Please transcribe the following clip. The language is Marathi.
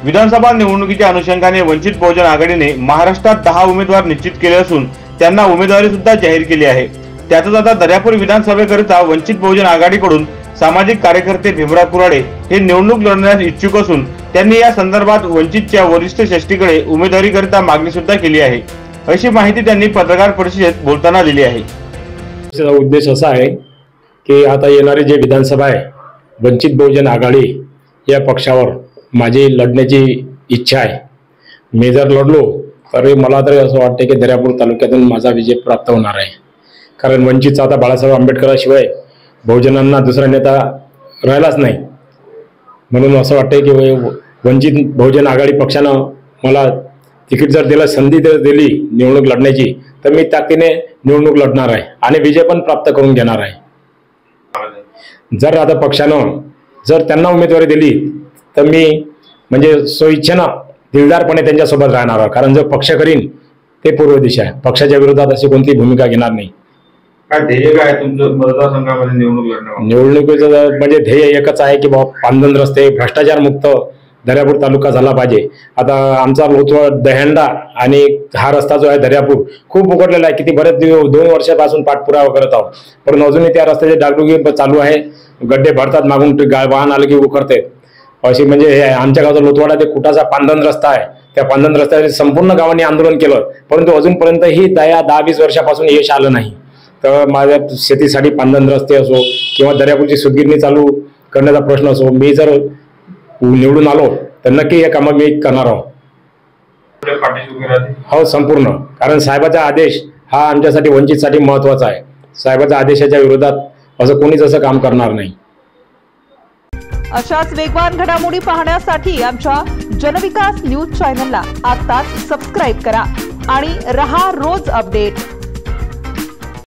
विधानसभा निवडणुकीच्या अनुषंगाने वंचित बहुजन आघाडीने महाराष्ट्रात 10 उमेदवार निश्चित केले असून त्यांना उमेदवारी सुद्धा जाहीर केली आहे। त्यातच आता दर्यापूर विधानसभेकरिता वंचित बहुजन आघाडीकडून सामाजिक कार्यकर्ते भीमराव कुराडे हे निवडणूक लढण्यास इच्छुक असून त्यांनी या संदर्भात वंचितच्या वरिष्ठ श्रेष्ठीकडे उमेदवारीकरिता मागणी सुद्धा केली आहे, अशी माहिती त्यांनी पत्रकार परिषदेत बोलताना दिली आहे। त्याचा उद्देश असा आहे की आता येणारी जे विधानसभा आहे, वंचित बहुजन आघाडी या पक्षावर माझी लढण्याची इच्छा आहे। मी जर लढलो तर मला तरी असं वाटते की दर्यापूर तालुक्यातून माझा विजय प्राप्त होणार आहे। कारण वंचितचा आता बाळासाहेब आंबेडकरांशिवाय बहुजनांना दुसरा नेता राहिलाच नाही, म्हणून असं वाटतंय की वंचित बहुजन आघाडी पक्षानं मला तिकीट जर दिलं, संधी जर दिली निवडणूक लढण्याची, तर मी ताकदीने निवडणूक लढणार आहे आणि विजय पण प्राप्त करून घेणार आहे। जर आता पक्षानं जर त्यांना उमेदवारी दिली तर मी म्हणजे स्वइच्छेनं दिलदारपणे त्यांच्यासोबत राहणार आहे। कारण जो पक्ष करीन ते पूर्व दिशा आहे, पक्षाच्या विरोधात अशी कोणती भूमिका घेणार नाही। काय ध्येय काय तुमचं मतदारसंघामध्ये निवडणूक लढण्यावर? निवडणुकीचं म्हणजे ध्येय एकच आहे की बाबा पांदन रस्ते भ्रष्टाचार मुक्त दर्यापूर तालुका झाला पाहिजे। आता आमचा लोथवड दहंडा आणि हा रस्ता जो आहे दर्यापूर खूप उघडलेला आहे, किती बरेच 2 वर्षापासून पाठपुरावा करत आहोत, पण अजूनही त्या रस्त्याची डागडुगी चालू आहे। गड्डे भरतात, मागून वाहन आलं की उकरते अशी। म्हणजे आमच्या गावचा लोथवाडा ते कुटाचा पांदन रस्ता आहे, त्या पांदन रस्त्याचे संपूर्ण गावांनी आंदोलन केलं, परंतु अजूनपर्यंत ही 10-20 वर्षापासून यश आलं नाही। तर माझ्या शेतीसाठी पांदन रस्ते असो किंवा दर्यापूरची सुतगिरणी चालू करण्याचा प्रश्न असो, मी जर निवडून आलो तर नक्की हे कामं मी करणार आहोत। हो, संपूर्ण। कारण साहेबाचा आदेश हा आमच्यासाठी वंचितसाठी महत्वाचा आहे। साहेबाच्या आदेशाच्या विरोधात असं कोणीच असं काम करणार नाही। अशाच वेगवान घडामोडी पाहण्यासाठी आमच्या जनविकास न्यूज चॅनलला आताच सबस्क्राइब करा आणि रहा रोज अपडेट।